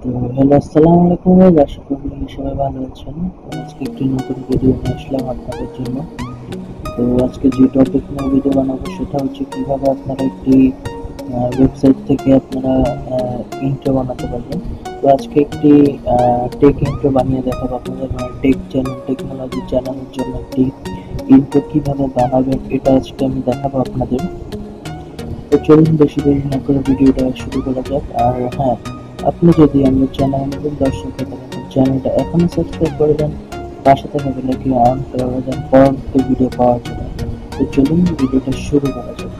তো হ্যালো, আসসালামু আলাইকুম গাইস, আশা করি সবাই ভালো আছেন। তো আজকে একটি নতুন ভিডিও নিয়ে আসলাম আপনাদের জন্য। তো আজকে যে টপিক নিয়ে ভিডিও বানাবো সেটা হচ্ছে কিভাবে আপনারা একটি ওয়েবসাইট থেকে আপনারা ইন্ট্রো বানাতে পারবেন। তো আজকে একটি টেক ইন্ট্রো বানিয়ে দেখাবো আপনাদের, মানে টেক চ্যানেল, টেকনোলজি চ্যানেলের জন্য একটি ইন্ট্রো কিভাবে বানাবেন এটা আজকে আমি দেখাবো আপনাদের। তো চলুন বেশি দেরি না করে ভিডিওটা শুরু করা যাক। আর হ্যাঁ, আপনি যদি আমার চ্যানেল নতুন দর্শক হয়ে থাকেন, চ্যানেলটা এখনই সাবস্ক্রাইব করে দেন, পাশে থাকা বেল আইকন অন করে দেন পরবর্তী ভিডিও পাওয়ার জন্য। তো চলুন ভিডিওটা শুরু করা যাক।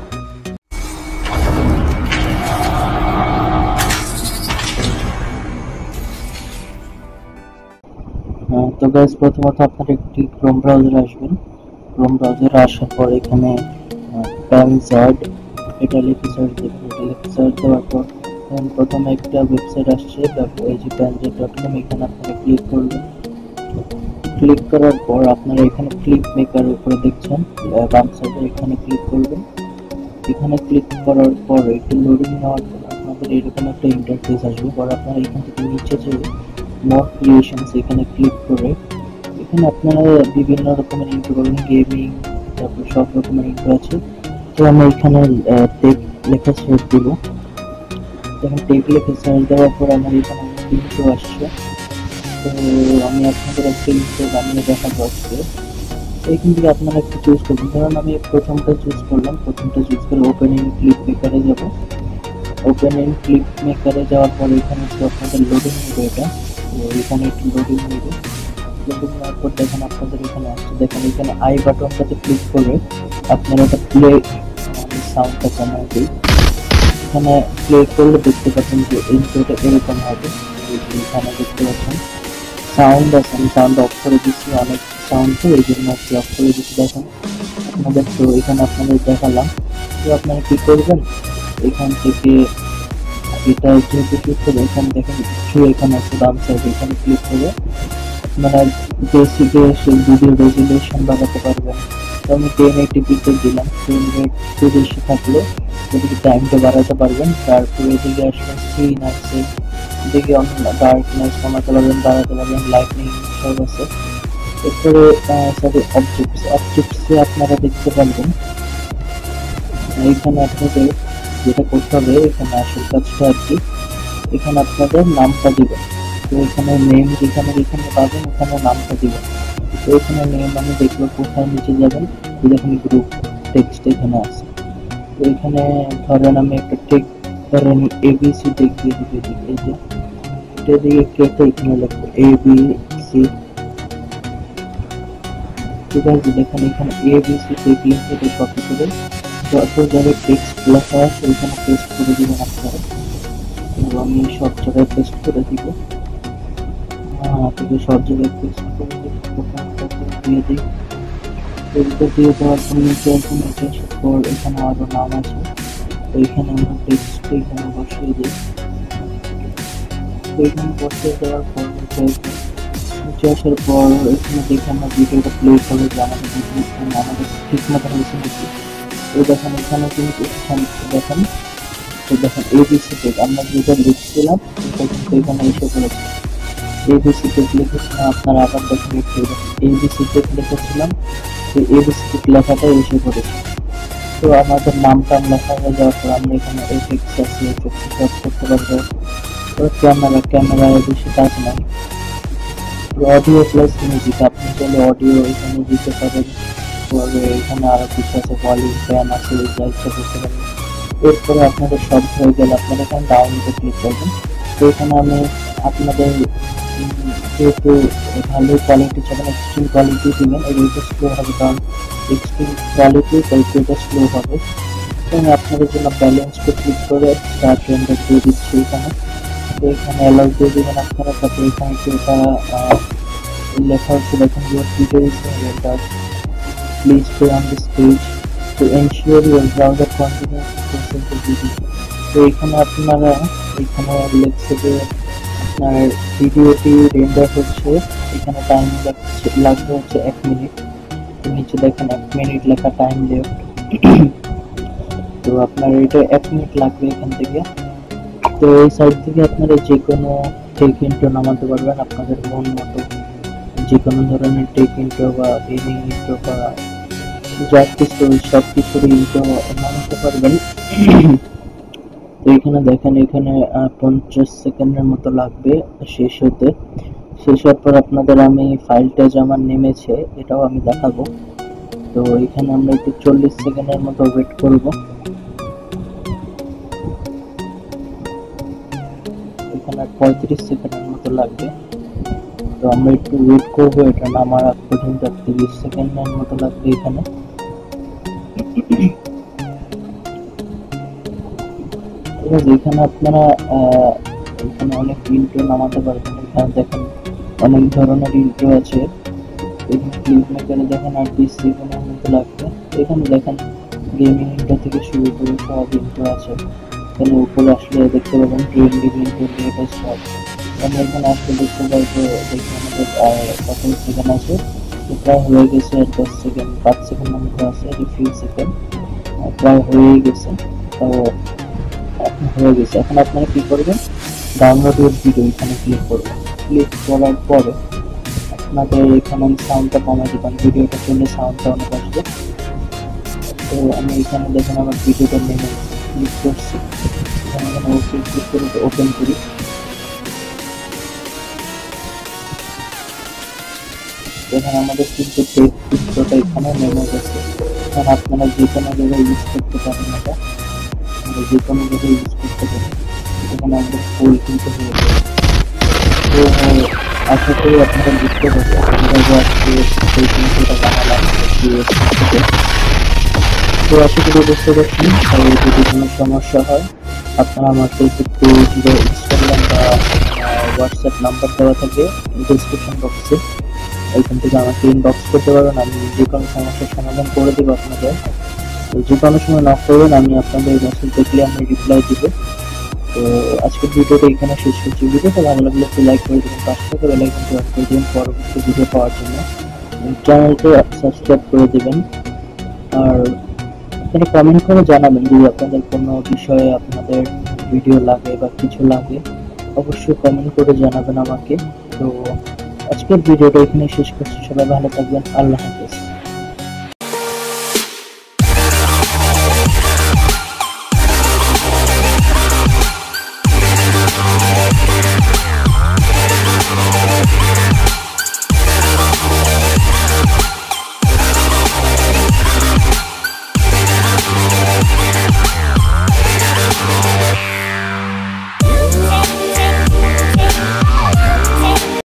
তো গাইস, প্রথমত আপনারা একটি ক্রোম ব্রাউজারে আসবেন। ক্রোম ব্রাউজারে আসার পর এখানে প্যানজার্ড এটা লিখে সার্চ দেবেন। এটা লিখে সার্চ দেওয়ার পর প্রথমে একটা ওয়েবসাইট আসছে, এই যে panzard.com, এখানে আপনারা ক্লিক করবেন। ক্লিক করার পর আপনারা এখানে ক্লিপ মেকার উপরে দেখছেন বাম সাইডে, এখানে ক্লিক করবেন। এখানে ক্লিক করার পর একটু লোডিং নেওয়ার পর আপনাদের এরকম একটা ইন্টারফেস আসবে। পর আপনারা এখান থেকে নিচে যে মোর ক্রিয়েশনস এখানে ক্লিক করে এখানে আপনারা বিভিন্ন রকমের ইন্ট্রো করবেন, গেমিং, তারপর সব রকমের ইন্ট্রো আছে। তো আমি এখানে টেক লেখা সার্চ দিব। যখন টেক লেখা সার্চ দেওয়ার পর আমার এখানে ইন্ট্রো আসছে। তো আমি আপনাদের একটা ইন্ট্রো বানিয়ে দেখাবো আজকে। এইখান থেকে আপনারা একটু চুজ করবেন। ধরুন আমি প্রথমটা চুজ করলাম, প্রথমটা চুজ করে ওপেন ইন ক্লিপ মেকারে যাব। ওপেন ইন ক্লিপ মেকারে যাওয়ার পর এখানে একটু আপনাদের লোডিং নেবে এটা। তো এখানে একটু লোডিং নেবে। লোডিং নেওয়ার পর দেখেন আপনাদের এখানে আসছে, দেখেন এখানে আই বাটনটাতে ক্লিক করে আপনারা এটা প্লে সাউন্ডটা কমায় দিই। এখানে প্লে করলে দেখতে পাচ্ছেন যে ইন্ট্রোটা এরকম হবে। এখানে দেখতে পাচ্ছেন সাউন্ড আছে, আমি সাউন্ড অফ করে দিচ্ছি, অনেক সাউন্ড তো এই জন্য আপনি অফ করে দিচ্ছি। দেখেন আপনাদের, তো এখানে আপনাদের দেখালাম। তো আপনারা কি করবেন, এখান থেকে এটা যেহেতু ক্লিক করে এখানে দেখেন কিছু এখানে আছে বাম সাইডে, এখানে ক্লিক করে আপনারা বেসিকে ভিডিও রেজুলেশন বাড়াতে পারবেন। তো আমি 1080p দিলাম, 1080p বেশি থাকলে এদিকে টাইমটা বাড়াতে পারবেন। তারপরে এদিকে আসবেন সিন আছে, এদিকে ডার্কনেস কমাতে পারবেন, বাড়াতে পারবেন, লাইটনিং সব আছে। এরপরে সরি অবজেক্টসে আপনারা দেখতে পারবেন এখানে আপনাদের যেটা করতে হবে, এখানে আসল কাজটা আর কি, এখানে আপনাদের নামটা দিবেন। তো এখানে নেম যেখানে এখানে পাবেন ওখানে নামটা দিবেন। তো এখানে নেম আমি দেখবো কোথায়, নিচে যাবেন, দেখেন গ্রুপ টেক্সট এখানে আছে। তো এখানে ধরেন আমি একটা টেক ধরেন এবিসি টেক দিয়ে দিতে দিই, এই যে এটা দিয়ে কেটে এখানে লিখবো এবিসি। ঠিক আছে, দেখেন এখানে এবিসি টেক লিঙ্ক থেকে কপি করে যত জায়গায় টেক্সট লেখা আছে ওইখানে পেস্ট করে দিবেন আপনারা। আমি সব জায়গায় পেস্ট করে দিব, থেকে সব জায়গায় পেস্ট করে দিয়ে দিই। এটা দিয়ে দেওয়ার পর নিচে আসুন, নিচে আসার পর এখানে আরো নাম আছে, তো এখানে আমরা টেক্সট এখানে বসিয়ে দিই। তো এখানে বসিয়ে দেওয়ার পর নিচে আসার পর এখানে দেখে আমরা ভিডিওটা প্লে করে যে আমাদের ঠিক মতো হয়েছে নাকি। তো দেখেন এখানে কিন্তু দেখেন, তো দেখেন এবিসি টেক আমরা যেটা লিখছিলাম সেটা কিন্তু এখানে এসে পড়েছে। এবিসি টেক লিখেছিলাম, আপনারা আবার দেখেন একটু এবিসি টেক লিখেছিলাম, তো এবিসি টেক লেখাটা এসে পড়েছে। তো আমাদের নামটা লেখা হয়ে যাওয়ার পর আমরা এখানে এফেক্টস আছে, এফেক্টস সেট করতে পারবো। তো ক্যামেরায় বেশি কাজ নাই। অডিও প্লাস মিউজিক, আপনি চাইলে অডিও এখানে দিতে পারেন। তবে এখানে আরো কিছু আছে, ভলিউম ফ্যান আছে, যা ইচ্ছা করতে পারেন। এরপরে আপনাদের সব হয়ে গেলে আপনারা এখানে ডাউনলোডে ক্লিক করবেন। তো এখানে আমি আপনাদের যেহেতু ভালো কোয়ালিটি চাবেন, এক্সট্রিম কোয়ালিটি দিবেন, এটা স্লো হবে, কারণ এক্সট্রিম কোয়ালিটি তাই এটা স্লো হবে। তো আমি আপনাদের জন্য ব্যালেন্সকে ক্লিক করে স্টার্ট রেন্ডার দিয়ে দিচ্ছি এখানে। তো এখানে অ্যালাউ দিয়ে দেবেন আপনারা। তারপরে এখানে এটা লেখা হচ্ছে, দেখেন your video is being rendered, please stay on this page to ensure your browser continues to process the video. তো এখানে আপনারা এখানে লেখছে যে আপনার ভিডিওটি রেন্ডার হচ্ছে, এখানে টাইম লাগবে হচ্ছে 1 মিনিট। তো নিচে দেখেন 1 মিনিট লেখা টাইম লেফট। তো আপনার এটা 1 মিনিট লাগবে এখান থেকে। তো এই সাইট থেকে আপনারা যে কোনো টেক ইন্ট্রো নামাতে পারবেন আপনাদের মন মতো, যে কোনো ধরনের টেক ইন্ট্রো বা গেমিং ইন্ট্রো বা যা কিছু সব কিছুর ইন্ট্রো নামাতে পারবেন। তো এখানে দেখেন, এখানে 50 সেকেন্ডের মতো লাগবে শেষ হতে। শেষ হওয়ার পর আপনাদের আমি ফাইলটা যে আমার নেমেছে এটাও আমি দেখাবো। তো এখানে আমরা একটু 40 সেকেন্ডের মতো ওয়েট করব। এখানে 35 সেকেন্ডের মতো লাগবে, তো আমরা একটু ওয়েট করবো। এটা নামার আগ পর্যন্ত 30 সেকেন্ডের মতো লাগবে এখানে। ঠিক আছে, এখানে আপনারা এখানে অনেক ইন্ট্রো নামাতে পারবেন। এখানে দেখেন অনেক ধরনের ইন্ট্রো আছে। এখানে ক্লিপ মেকারে দেখেন 30 সেকেন্ডের মতো লাগবে। এখানে দেখেন গেমিং ইন্ট্রো থেকে শুরু করে সব ইন্ট্রো আছে। এখানে উপরে আসলে দেখতে পাবেন ট্রেন্ডিং ইন্ট্রো, লেটেস্ট সব। আমি এখানে আসলে দেখতে পাবো, দেখি আমাদের কত সেকেন্ড আছে। প্রায় হয়ে গেছে 10 সেকেন্ড, 5 সেকেন্ডের মতো আছে, ফিউ সেকেন্ড প্রায় হয়ে গেছে। তো হয়ে গেছে। এখন আপনারা কি করবেন, ডাউনলোড উইথ ভিডিও এখানে ক্লিক করবেন। ক্লিক করার পরে আপনাদের এখানে আমি সাউন্ডটা কমাই দিলাম, ভিডিওটা চলে সাউন্ডটা অনেক আসবে। তো আমি এখানে দেখেন আমার ভিডিওটা নেমে ক্লিক করছি, এখানে ওকে ক্লিক করে ওপেন করি। এখানে আমাদের কিন্তু টেক্সটটা এখানে নেমে গেছে। এখন আপনারা যে কোনো জায়গায় ইউজ করতে পারেন, এটা যে কোনো জায়গায় ইউজ করতে পারেন। এখানে আমাদের ফুল কিন্তু হয়ে যাবে। তো আশা করি আপনারা বুঝতে পারছেন কীভাবে আজকে এই জিনিসটা বানালাম। তো আশা করি বুঝতে পারছেন। আর যদি কোনো সমস্যা হয় আপনারা আমার ফেসবুক পেজ বা ইনস্টাগ্রাম বা হোয়াটসঅ্যাপ নাম্বার দেওয়া থাকে ডিসক্রিপশন বক্সে, ওইখান থেকে আমাকে ইনবক্স করতে পারবেন। আমি যে কোনো সমস্যার সমাধান করে দেবো আপনাদের। তো যে কোনো সময় নক করবেন, আমি আপনাদের মেসেজ দেখলে আমি রিপ্লাই দিব। তো আজকের ভিডিওটা এখানে শেষ করছি। ভিডিওটা ভালো লাগলে একটু লাইক করে দেবেন, পাশ থেকে বেল আইকনটি অন করে দেবেন পরবর্তী ভিডিও পাওয়ার জন্য। চ্যানেলটি সাবস্ক্রাইব করে দেবেন। আর আপনারা কমেন্ট করে জানাবেন যদি আপনাদের কোনো বিষয়ে আপনাদের ভিডিও লাগে বা কিছু লাগে, অবশ্যই কমেন্ট করে জানাবেন আমাকে। তো আজকের ভিডিওটা এখানে শেষ করছি। সবাই ভালো থাকবেন, আল্লাহ হাফেজ।